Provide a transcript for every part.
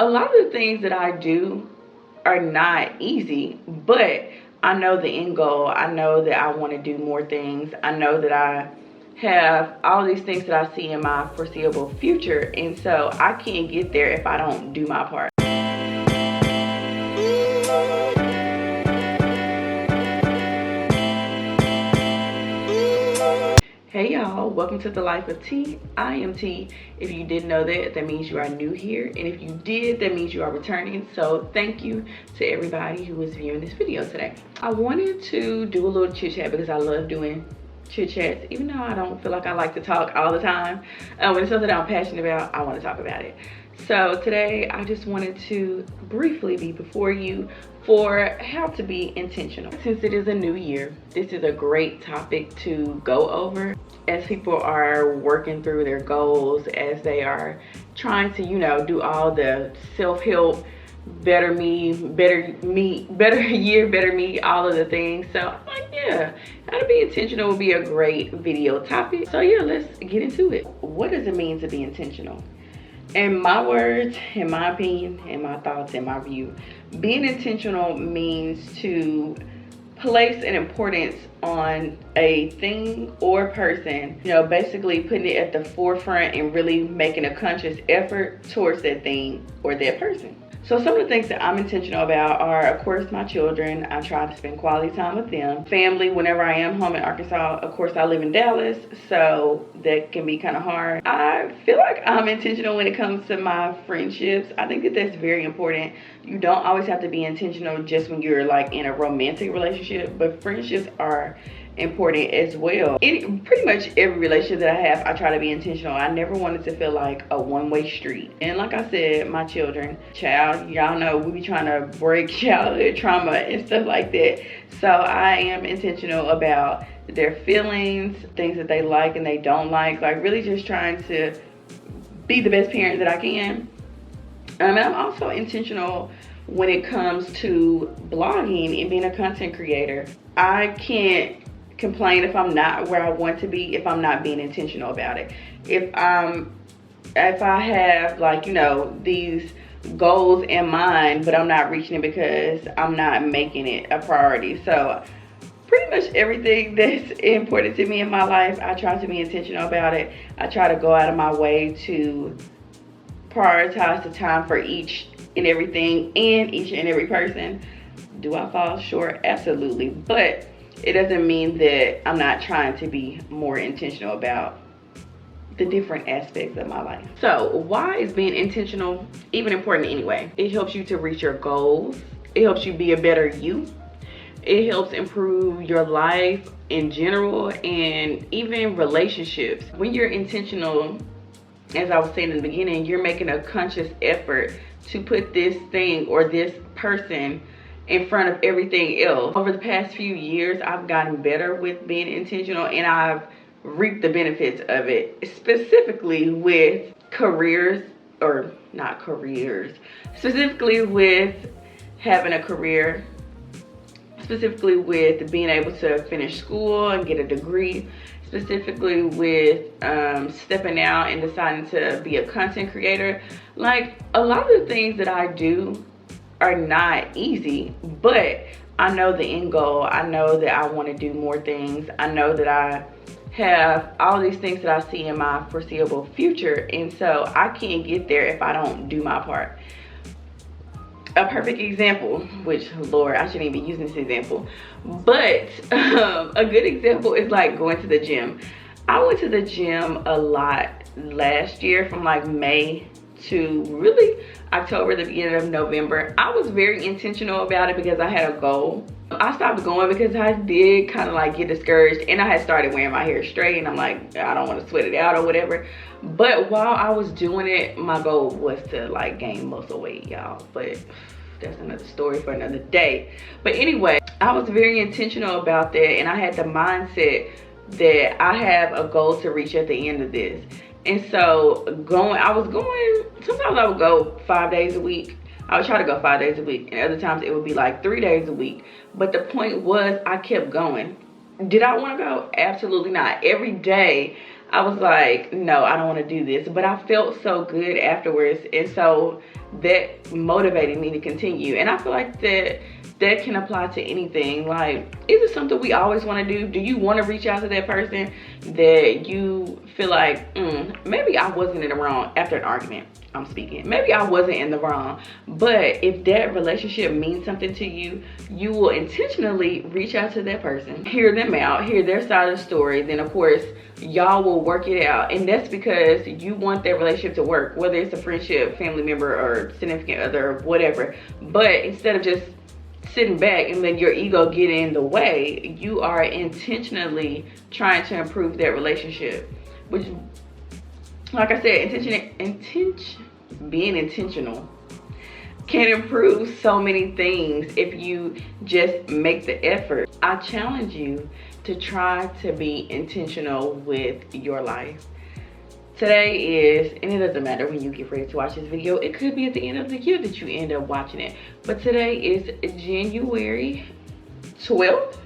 a lot of the things that I do are not easy, but I know the end goal. I know that I want to do more things. I know that I have all these things that I see in my foreseeable future, and so I can't get there if I don't do my part. Hey y'all, welcome to the Life of T. I am T. If you didn't know that, that means you are new here, and if you did, that means you are returning. So thank you to everybody who is viewing this video today. I wanted to do a little chit chat because I love doing chit chats, even though I don't feel like I like to talk all the time. When it's something I'm passionate about, I want to talk about it. So today I just wanted to briefly be before you for how to be intentional. Since it is a new year, this is a great topic to go over as people are working through their goals, as they are trying to, do all the self-help, better me, better year, better me, all of the things. So I'm like, yeah, how to be intentional would be a great video topic. So yeah, let's get into it. What does it mean to be intentional? In my words, in my opinion, in my thoughts, in my view, being intentional means to place an importance on a thing or person, basically putting it at the forefront and really making a conscious effort towards that thing or that person. So some of the things that I'm intentional about are, of course, my children. I try to spend quality time with them. Family, whenever I am home in Arkansas. Of course, I live in Dallas, so that can be kind of hard. I feel like I'm intentional when it comes to my friendships. I think that that's very important. You don't always have to be intentional just when you're like in a romantic relationship, but friendships are important as well. Pretty much every relationship that I have, I try to be intentional. I never wanted to feel like a one-way street. And like I said, my children, y'all know we be trying to break childhood trauma and stuff like that. So I am intentional about their feelings, things that they like and they don't like really just trying to be the best parent that I can. And I'm also intentional when it comes to blogging and being a content creator. I can't complain if I'm not where I want to be, if I'm not being intentional about it. If I have these goals in mind, but I'm not reaching it because I'm not making it a priority. So pretty much everything that's important to me in my life, I try to be intentional about it. I try to go out of my way to prioritize the time for each and everything and each and every person. Do I fall short? Absolutely. But it doesn't mean that I'm not trying to be more intentional about the different aspects of my life. So why is being intentional even important anyway? It helps you to reach your goals. It helps you be a better you. It helps improve your life in general and even relationships. When you're intentional, as I was saying in the beginning, you're making a conscious effort to put this thing or this person in front of everything else. Over the past few years, I've gotten better with being intentional, and I've reaped the benefits of it, specifically with specifically with having a career, specifically with being able to finish school and get a degree, specifically with stepping out and deciding to be a content creator. Like, a lot of the things that I do are not easy, but I know the end goal. I know that I want to do more things. I know that I have all these things that I see in my foreseeable future, and so I can't get there if I don't do my part. A perfect example, which, Lord, I shouldn't even be using this example, but a good example is like going to the gym. I went to the gym a lot last year, from like May to really October, the beginning of November. I was very intentional about it because I had a goal. I stopped going because I did kind of like get discouraged, and I had started wearing my hair straight, and I'm like, I don't want to sweat it out or whatever. But while I was doing it, my goal was to like gain muscle weight, y'all. But that's another story for another day. But anyway, I was very intentional about that, and I had the mindset that I have a goal to reach at the end of this. And so sometimes I would go 5 days a week. I would try to go 5 days a week, and other times it would be like 3 days a week. But the point was, I kept going. Did I want to go? Absolutely not. Every day I was like, no, I don't want to do this. But I felt so good afterwards. And so that motivated me to continue. And I feel like that can apply to anything. Like, is it something we always want to do? Do you want to reach out to that person that you feel like, maybe I wasn't in the wrong after an argument? I'm speaking. Maybe I wasn't in the wrong, but if that relationship means something to you, you will intentionally reach out to that person, hear them out, hear their side of the story. Then of course, y'all will work it out. And that's because you want that relationship to work, whether it's a friendship, family member, or significant other, whatever. But instead of just sitting back and letting your ego get in the way, you are intentionally trying to improve that relationship. Which, like I said, being intentional can improve so many things if you just make the effort. I challenge you to try to be intentional with your life. Today is, and it doesn't matter when you get ready to watch this video, it could be at the end of the year that you end up watching it, but today is January 12th.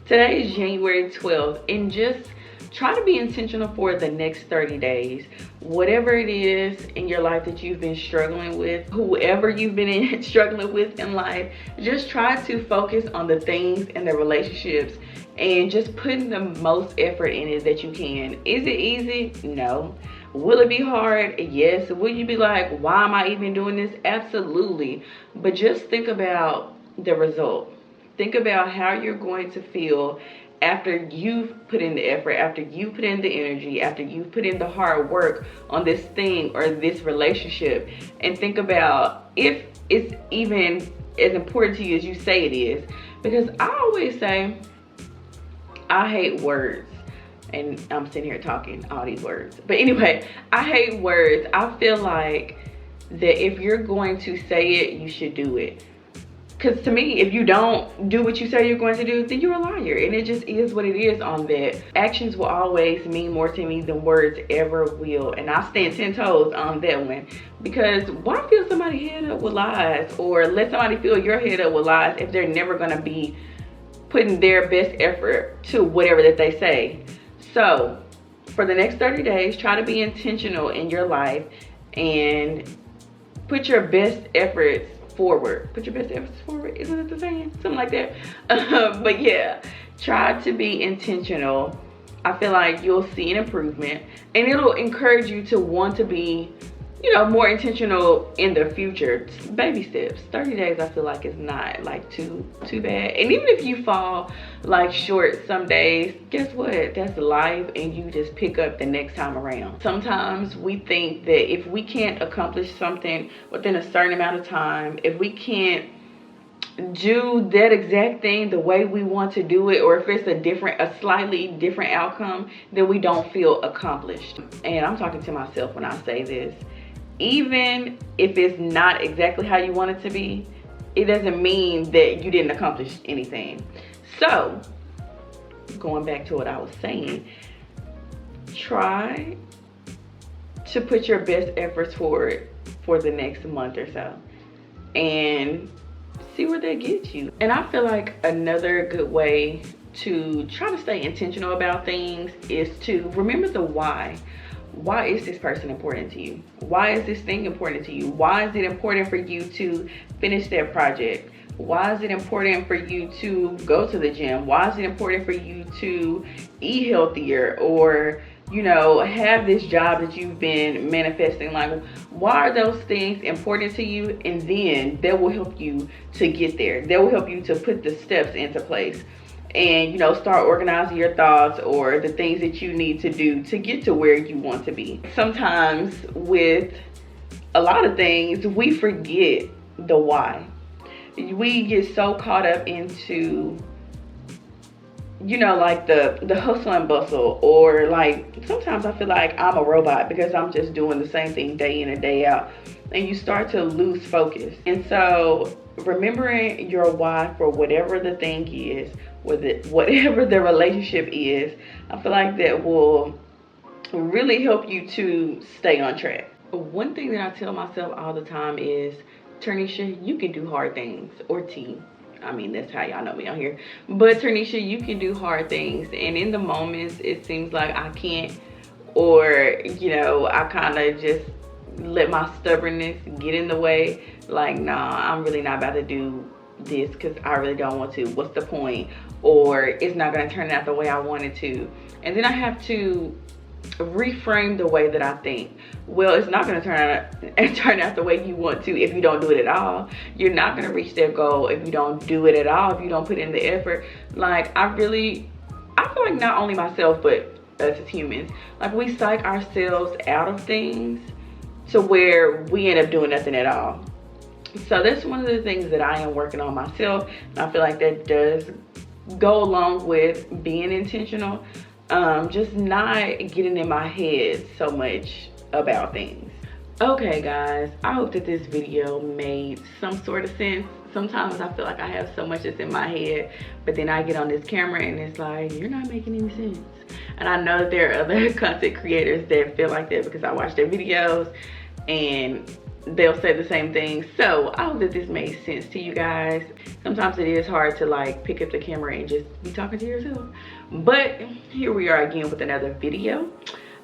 Today is January 12th, and just try to be intentional for the next 30 days. Whatever it is in your life that you've been struggling with, whoever you've been struggling with in life, just try to focus on the things and the relationships and just putting the most effort in it that you can. Is it easy? No. Will it be hard? Yes. Will you be like, why am I even doing this? Absolutely. But just think about the result. Think about how you're going to feel after you've put in the effort, after you put in the energy, after you've put in the hard work on this thing or this relationship. And think about if it's even as important to you as you say it is. Because I always say, I hate words. And I'm sitting here talking all these words. But anyway, I hate words. I feel like that if you're going to say it, you should do it. Because to me, if you don't do what you say you're going to do, then you're a liar. And it just is what it is on that. Actions will always mean more to me than words ever will. And I stand 10 toes on that one. Because why fill somebody's head up with lies? Or let somebody fill your head up with lies if they're never going to be putting their best effort to whatever that they say. So for the next 30 days, try to be intentional in your life and put your best efforts forward. Put your best efforts forward. Isn't it the saying? Something like that. But yeah, try to be intentional. I feel like you'll see an improvement and it'll encourage you to want to be, you know, more intentional in the future. Baby steps. 30 days I feel like is not like too bad. And even if you fall like short some days, guess what? That's life and you just pick up the next time around. Sometimes we think that if we can't accomplish something within a certain amount of time, if we can't do that exact thing the way we want to do it, or if it's a slightly different outcome, then we don't feel accomplished. And I'm talking to myself when I say this. Even if it's not exactly how you want it to be, it doesn't mean that you didn't accomplish anything. So, going back to what I was saying, try to put your best efforts forward for the next month or so and see where that gets you. And I feel like another good way to try to stay intentional about things is to remember the why. Why is this person important to you? Why is this thing important to you? Why is it important for you to finish that project? Why is it important for you to go to the gym? Why is it important for you to eat healthier or, you know, have this job that you've been manifesting? Like, why are those things important to you? And then that will help you to get there. That will help you to put the steps into place. And, you know, start organizing your thoughts or the things that you need to do to get to where you want to be. Sometimes with a lot of things, we forget the why. We get so caught up into, you know, like the hustle and bustle, or like sometimes I feel like I'm a robot because I'm just doing the same thing day in and day out, and you start to lose focus. And so remembering your why for whatever the thing is, whatever the relationship is, I feel like that will really help you to stay on track. One thing that I tell myself all the time is, Ternisha, you can do hard things. Or T. I mean, that's how y'all know me on here. But Ternisha, you can do hard things. And in the moments, it seems like I can't, or, you know, I kind of just let my stubbornness get in the way. Like, nah, I'm really not about to do this because I really don't want to. What's the point? Or it's not going to turn out the way I wanted to. And then I have to reframe the way that I think. Well, it's not going to turn out the way you want to if you don't do it at all. You're not going to reach that goal if you don't do it at all, if you don't put in the effort. Like, I feel like not only myself, but us as humans, like, we psych ourselves out of things to where we end up doing nothing at all. So that's one of the things that I am working on myself, and I feel like that does go along with being intentional. Just not getting in my head so much about things. Okay guys, I hope that this video made some sort of sense. Sometimes I feel like I have so much that's in my head, but then I get on this camera and it's like, you're not making any sense. And I know that there are other content creators that feel like that because I watch their videos and they'll say the same thing. So I hope that this made sense to you guys. Sometimes it is hard to like pick up the camera and just be talking to yourself, but here we are again with another video.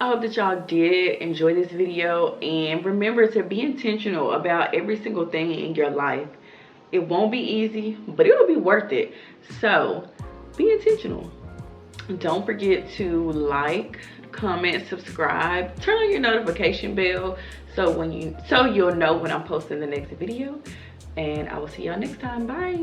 I hope that y'all did enjoy this video, and remember to be intentional about every single thing in your life. It won't be easy, but it'll be worth it. So be intentional. Don't forget to like, comment, subscribe, turn on your notification bell so you'll know when I'm posting the next video. And I will see y'all next time. Bye.